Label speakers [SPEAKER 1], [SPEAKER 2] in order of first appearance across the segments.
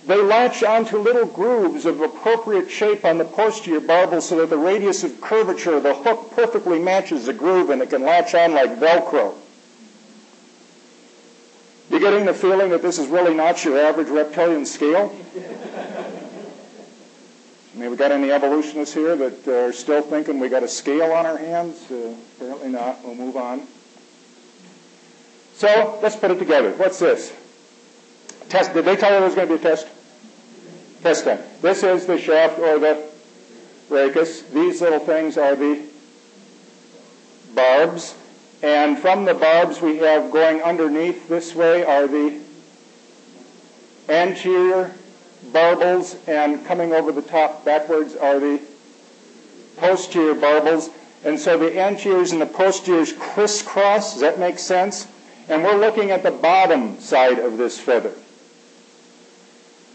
[SPEAKER 1] They latch onto little grooves of appropriate shape on the posterior barbel so that the radius of curvature of the hook perfectly matches the groove and it can latch on like Velcro. You getting the feeling that this is really not your average reptilian scale? I mean, we got any evolutionists here that are still thinking we got a scale on our hands? Apparently not. We'll move on. So let's put it together. What's this? Test. Did they tell you there was going to be a test? Test time. This is the shaft or the rachis. These little things are the barbs. And from the barbs we have going underneath this way are the anterior barbels, and coming over the top backwards are the posterior barbels. And so the anteriors and the posteriors crisscross. Does that make sense? And we're looking at the bottom side of this feather.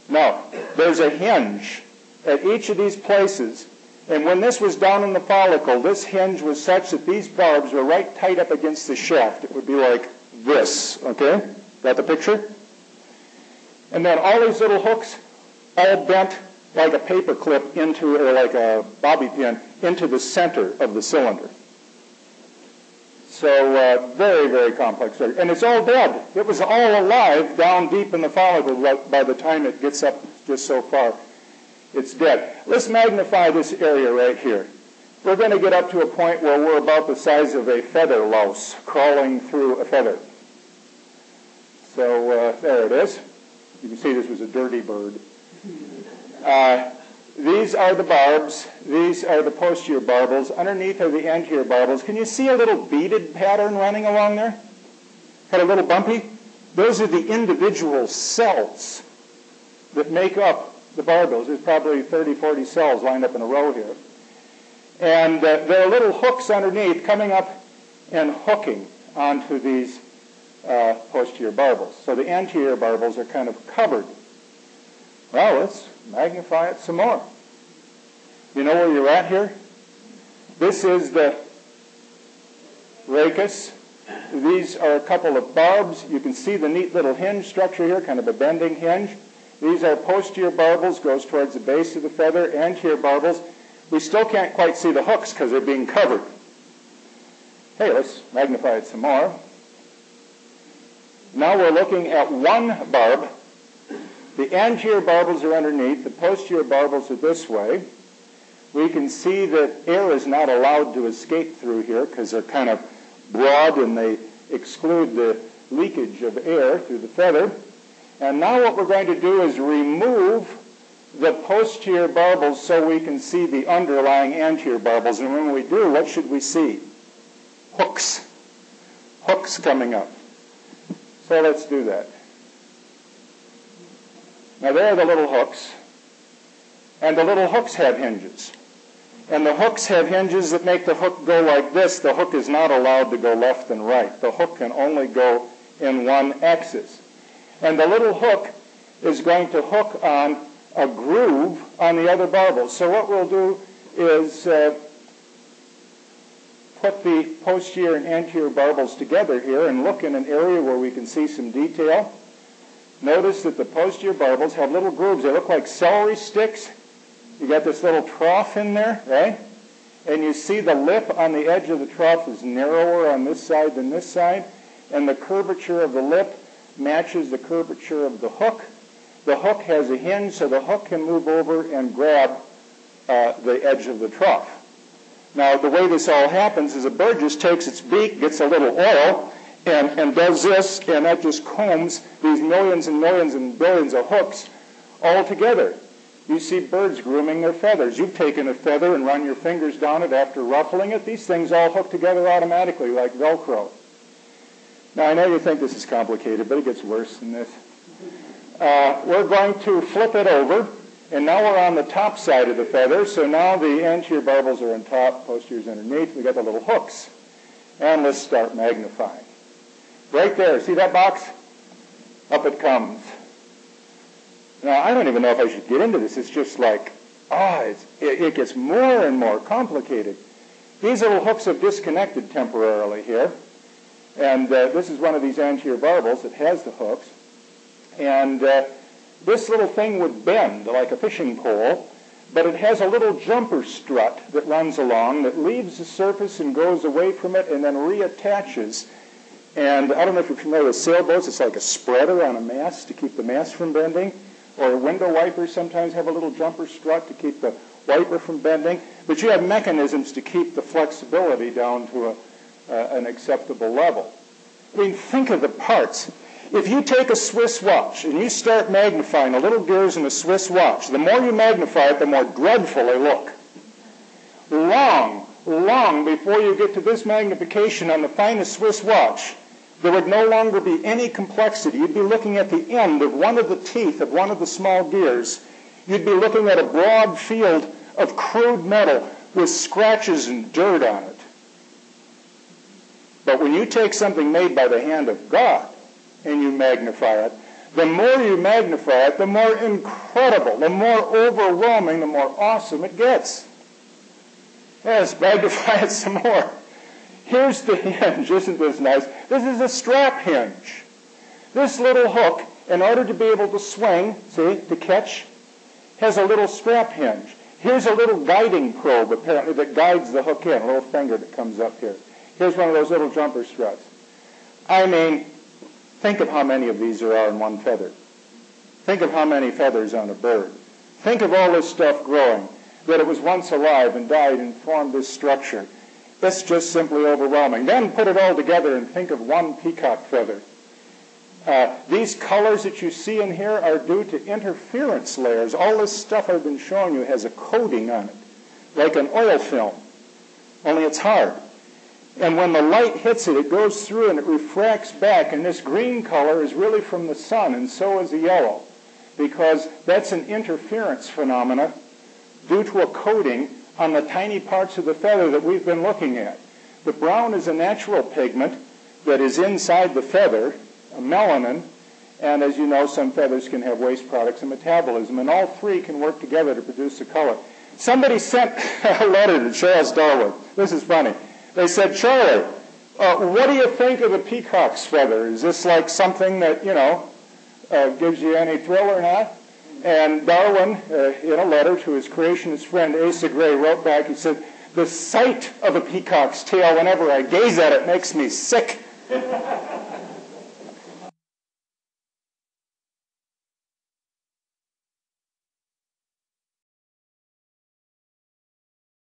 [SPEAKER 1] Now, there's a hinge at each of these places, and when this was down in the follicle, this hinge was such that these barbs were right tight up against the shaft. It would be like this, okay? Got the picture? And then all these little hooks all bent like a paper clip into, or like a bobby pin, into the center of the cylinder. So very, very complex. And it's all dead. It was all alive down deep in the follicle by the time it gets up just so far. It's dead. Let's magnify this area right here. We're going to get up to a point where we're about the size of a feather louse crawling through a feather. So there it is. You can see this was a dirty bird. These are the barbs. These are the posterior barbels. Underneath are the anterior barbels. Can you see a little beaded pattern running along there? Got a little bumpy? Those are the individual cells that make up the barbels. There's probably 30, 40 cells lined up in a row here. And there are little hooks underneath coming up and hooking onto these posterior barbels. So the anterior barbels are kind of covered. Well, let's magnify it some more. You know where you're at here? This is the rachis. These are a couple of barbs. You can see the neat little hinge structure here, kind of a bending hinge. These are posterior barbels, goes towards the base of the feather. Anterior barbels. We still can't quite see the hooks because they're being covered. Hey, let's magnify it some more. Now we're looking at one barb. The anterior barbels are underneath. The posterior barbels are this way. We can see that air is not allowed to escape through here because they're kind of broad and they exclude the leakage of air through the feather. And now what we're going to do is remove the posterior barbels so we can see the underlying anterior barbels. And when we do, what should we see? Hooks. Hooks coming up. So let's do that. Now there are the little hooks. And the little hooks have hinges. And the hooks have hinges that make the hook go like this. The hook is not allowed to go left and right. The hook can only go in one axis. And the little hook is going to hook on a groove on the other barbels. So what we'll do is put the posterior and anterior barbels together here and look in an area where we can see some detail. Notice that the posterior barbels have little grooves. They look like celery sticks. You got this little trough in there, right? And you see the lip on the edge of the trough is narrower on this side than this side. And the curvature of the lip matches the curvature of the hook. The hook has a hinge, so the hook can move over and grab the edge of the trough. Now, the way this all happens is a bird just takes its beak, gets a little oil, and does this, and that just combs these millions and millions and billions of hooks all together. You see birds grooming their feathers. You've taken a feather and run your fingers down it after ruffling it. These things all hook together automatically like Velcro. Now, I know you think this is complicated, but it gets worse than this. We're going to flip it over, and now we're on the top side of the feather. So now the anterior barbels are on top, posterior's underneath. We got the little hooks. And let's start magnifying. Right there, see that box? Up it comes. Now, I don't even know if I should get into this. It's just like, it gets more and more complicated. These little hooks have disconnected temporarily here. And this is one of these anterior barbels that has the hooks. And this little thing would bend like a fishing pole, but it has a little jumper strut that runs along that leaves the surface and goes away from it and then reattaches. And I don't know if you're familiar with sailboats. It's like a spreader on a mast to keep the mast from bending. Or window wipers sometimes have a little jumper strut to keep the wiper from bending. But you have mechanisms to keep the flexibility down to an acceptable level. I mean, think of the parts. If you take a Swiss watch and you start magnifying the little gears in a Swiss watch, the more you magnify it, the more dreadful they look. Long before you get to this magnification on the finest Swiss watch, there would no longer be any complexity. You'd be looking at the end of one of the teeth of one of the small gears. You'd be looking at a broad field of crude metal with scratches and dirt on it. But when you take something made by the hand of God and you magnify it, the more you magnify it, the more incredible, the more overwhelming, the more awesome it gets. Yes, magnify it some more. Here's the hinge. Isn't this nice? This is a strap hinge. This little hook, in order to be able to swing, see, to catch, has a little strap hinge. Here's a little guiding probe, apparently, that guides the hook in, a little finger that comes up here. Here's one of those little jumper struts. I mean, think of how many of these there are in one feather. Think of how many feathers on a bird. Think of all this stuff growing, that it was once alive and died and formed this structure. It's just simply overwhelming. Then put it all together and think of one peacock feather. These colors that you see in here are due to interference layers. All this stuff I've been showing you has a coating on it, like an oil film, only it's hard. And when the light hits it, it goes through and it refracts back, and this green color is really from the sun, and so is the yellow, because that's an interference phenomena due to a coating on the tiny parts of the feather that we've been looking at. The brown is a natural pigment that is inside the feather, a melanin, and as you know, some feathers can have waste products and metabolism, and all three can work together to produce a color. Somebody sent a letter to Charles Darwin. This is funny. They said, Charlie, what do you think of the peacock's feather? Is this like something that, gives you any thrill or not? And Darwin, in a letter to his creationist friend Asa Gray, wrote back, he said, the sight of a peacock's tail, whenever I gaze at it, makes me sick.